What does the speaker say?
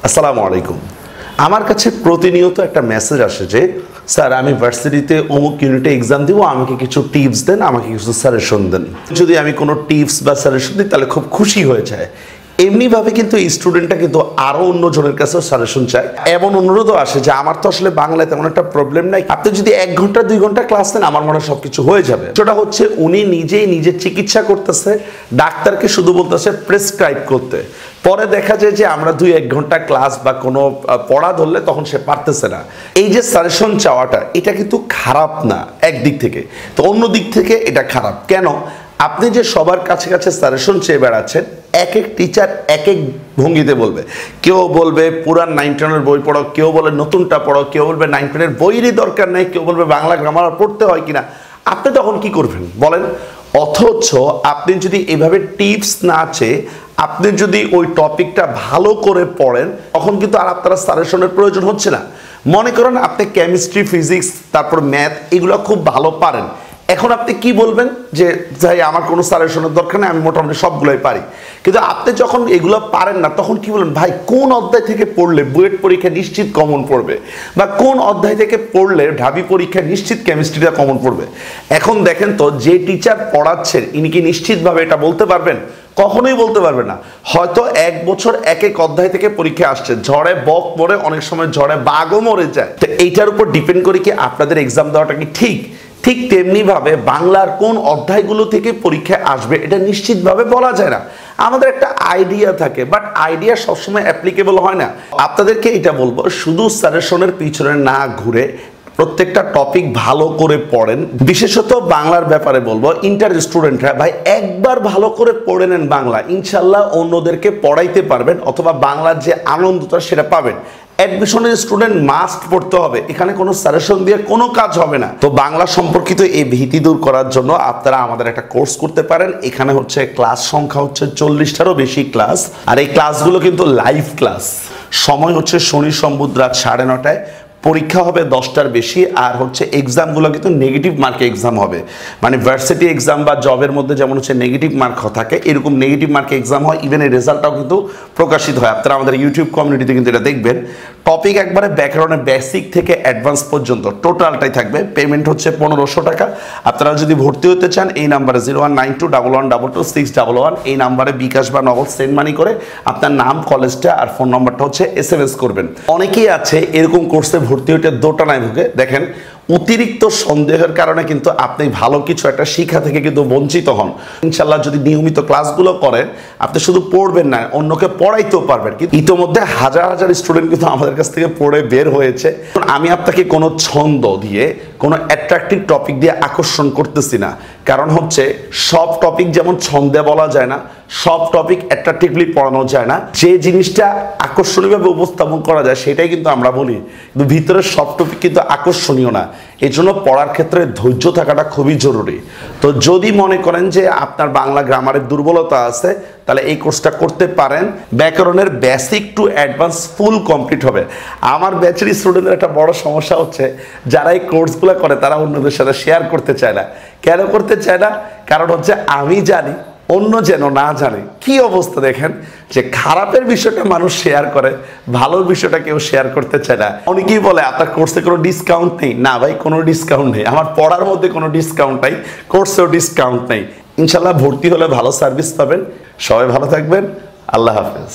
আসসালামু আলাইকুম। আমার কাছে প্রতিনিয়ত একটা মেসেজ আসে যে স্যার আমি ভার্সিটিতে অমুক ইউনিটে এক্সাম দিব, আমাকে কিছু টিপস দেন, আমাকে কিছু সাজেশন দেন। যদি আমি কোনো টিপস বা সাজেশন দিই তাহলে খুব খুশি হয়ে যায়। এমনিভাবে কিন্তু এই স্টুডেন্টটা কিন্তু আরও অন্যজনের কাছেও সাজেশন চায়। এমন অনুরোধও আসে যে আমার তো আসলে বাংলায় তেমন একটা প্রবলেম নাই, আপনি যদি 1 ঘন্টা 2 ঘন্টা ক্লাস নেন আমার মনে হয় সব কিছু হয়ে যাবে। সেটা হচ্ছে উনি নিজেই নিজের চিকিৎসা করতেছে, ডাক্তারকে শুধু বলতেছে প্রেসক্রাইব করতে। পরে দেখা যায় যে আমরা 2-1 ঘন্টা ক্লাস বা কোনো পড়া ধরলে তখন সে পারতেছে না। এই যে সাজেশন চাওয়াটা এটা কিন্তু খারাপ না একদিক থেকে, তো অন্য দিক থেকে এটা খারাপ কেন? আপনি যে সবার কাছে কাছে সাজেশন চেয়ে বেড়াচ্ছেন, এক এক টিচার এক এক ভঙ্গিতে বলবে। কেউ বলবে পুরান 9-10 বই পড়ো, কেউ বলে নতুনটা পড়ো, কেউ বলবে 9-10 বইয়েরই দরকার নেই, কেউ বলবে বাংলা গ্রামার পড়তে হয় কিনা। আপনি তখন কি করবেন বলেন? অথচ আপনি যদি এভাবে টিপস না চেয়ে আপনি যদি ওই টপিকটা ভালো করে পড়েন তখন কিন্তু আর আপনার সাজেশনের প্রয়োজন হচ্ছে না। মনে করেন আপনি কেমিস্ট্রি, ফিজিক্স, তারপর ম্যাথ এগুলো খুব ভালো পারেন, এখন আপনি কি বলবেন যে ভাই আমার কোনো সাজেশনের দরকার নেই, আমি মোটামুটি সবগুলোই পারি। কিন্তু আপনি যখন এগুলো পারেন না তখন কি বলবেন, ভাই কোন অধ্যায় থেকে পড়লে বুয়েট পরীক্ষা নিশ্চিত কমন পড়বে, বা কোন অধ্যায় থেকে পড়লে ঢাবি পরীক্ষা নিশ্চিত কেমিস্ট্রিটা কমন পড়বে। এখন দেখেন তো যে টিচার পড়াচ্ছেন ইনি কি নিশ্চিতভাবে এটা বলতে পারবেন? কখনোই বলতে পারবে না। হয়তো 1 বছর এক এক অধ্যায় থেকে পরীক্ষা আসছে, ঝড়ে বক মরে, অনেক সময় ঝড়ে বাঘও মরে যায়। তো এইটার উপর ডিপেন্ড করে কি আপনাদের এক্সাম দেওয়াটা কি ঠিক? ঠিক তেমনি ভাবে বাংলার কোন অধ্যায়গুলো থেকে পরীক্ষায় আসবে এটা নিশ্চিতভাবে বলা যায় না। আমাদের একটা আইডিয়া থাকে, বাট আইডিয়া সবসময় অ্যাপ্লিকেবল হয় না। আপনাদেরকে এটা বলবো, শুধু সাজেশনের পিছনে না ঘুরে প্রত্যেকটা টপিক ভালো করে পড়েন। বিশেষত বাংলার ব্যাপারে বলবো, ইন্টার স্টুডেন্টরা ভাই একবার ভালো করে পড়ে নেন বাংলা, ইনশাল্লাহ অন্যদেরকে পড়াইতে পারবেন, অথবা বাংলার যে আনন্দটা সেটা পাবেন। অ্যাডমিশনের স্টুডেন্ট মাস্ট পড়তে হবে, এখানে কোনো সাজেশন দিয়ে কোনো কাজ হবে না। তো বাংলা সম্পর্কিত এই ভীতি দূর করার জন্য আপনারা আমাদের একটা কোর্স করতে পারেন। এখানে হচ্ছে ক্লাস সংখ্যা হচ্ছে 40টারও বেশি ক্লাস, আর এই ক্লাসগুলো কিন্তু লাইভ ক্লাস। সময় হচ্ছে শনি সোমবার রাত 9:30টায়। পরীক্ষা হবে 10টার বেশি, আর হচ্ছে এক্সামগুলো কিন্তু নেগেটিভ মার্কে এক্সাম হবে। মানে ভার্সিটি এক্সাম বা জবের মধ্যে যেমন হচ্ছে নেগেটিভ মার্ক থাকে, এরকম নেগেটিভ মার্কে এক্সাম হয়। ইভেন এই রেজাল্টটাও কিন্তু প্রকাশিত হয়, আপনারা আমাদের ইউটিউব কমিউনিটিতে কিন্তু এটা দেখবেন। টপিক একবারে ব্যাকরণের বেসিক থেকে অ্যাডভান্স পর্যন্ত টোটালটাই থাকবে। পেমেন্ট হচ্ছে 1500 টাকা। আপনারা যদি ভর্তি হতে চান এই নাম্বারে 019211222611 এই নাম্বারে বিকাশ বা নগদ সেন্ড মানি করে আপনার নাম, কলেজটা আর ফোন নাম্বারটা হচ্ছে SMS করবেন। অনেকেই আছে এরকম কোর্সে ভর্তি হতে দোটানায় ভুগে। দেখেন, অতিরিক্ত সন্দেহের কারণে কিন্তু আপনি ভালো কিছু একটা শিক্ষা থেকে কিন্তু বঞ্চিত হন। ইনশাল্লাহ যদি নিয়মিত ক্লাসগুলো করেন, আপনি শুধু পড়বেন না, অন্যকে পড়াইতেও পারবেন। কিন্তু ইতোমধ্যে হাজার হাজার স্টুডেন্ট কিন্তু আমাদের কাছ থেকে পড়ে বের হয়েছে। আমি আপনাকে কোনো ছন্দ দিয়ে, কোনো অ্যাট্রাকটিভ টপিক দিয়ে আকর্ষণ করতেছি না। কারণ হচ্ছে সব টপিক যেমন ছন্দে বলা যায় না, সব টপিক অ্যাট্রাকটিভলি পড়ানো যায় না। যে জিনিসটা আকর্ষণীয়ভাবে উপস্থাপন করা যায় সেটাই কিন্তু আমরা বলি, কিন্তু ভিতরের সব টপিক কিন্তু আকর্ষণীয় না। এই জন্য পড়ার ক্ষেত্রে ধৈর্য থাকাটা খুবই জরুরি। তো যদি মনে করেন যে আপনার বাংলা গ্রামারের দুর্বলতা আছে, তাহলে এই কোর্সটা করতে পারেন। ব্যাকরণের basic to advance full complete হবে। আমার ব্যাচের স্টুডেন্টদের একটা বড় সমস্যা হচ্ছে, যারা এই কোর্সগুলো করে তারা অন্যদের সাথে শেয়ার করতে চায় না। কেন করতে চায় না? কারণ হচ্ছে আমি জানি, অন্য যেন না জানে। কি অবস্থা দেখেন, যে খারাপের বিষয়টা মানুষ শেয়ার করে, ভালোর বিষয়টা কেউ শেয়ার করতে চায় না। অনেকেই বলে আপনার কোর্সে কোনো ডিসকাউন্ট নেই। না ভাই, কোনো ডিসকাউন্ট নেই। আমার পড়ার মধ্যে কোনো ডিসকাউন্ট নাই, কোর্সেও ডিসকাউন্ট নেই। ইনশাল্লাহ ভর্তি হলে ভালো সার্ভিস পাবেন। সবাই ভালো থাকবেন। আল্লাহ হাফেজ।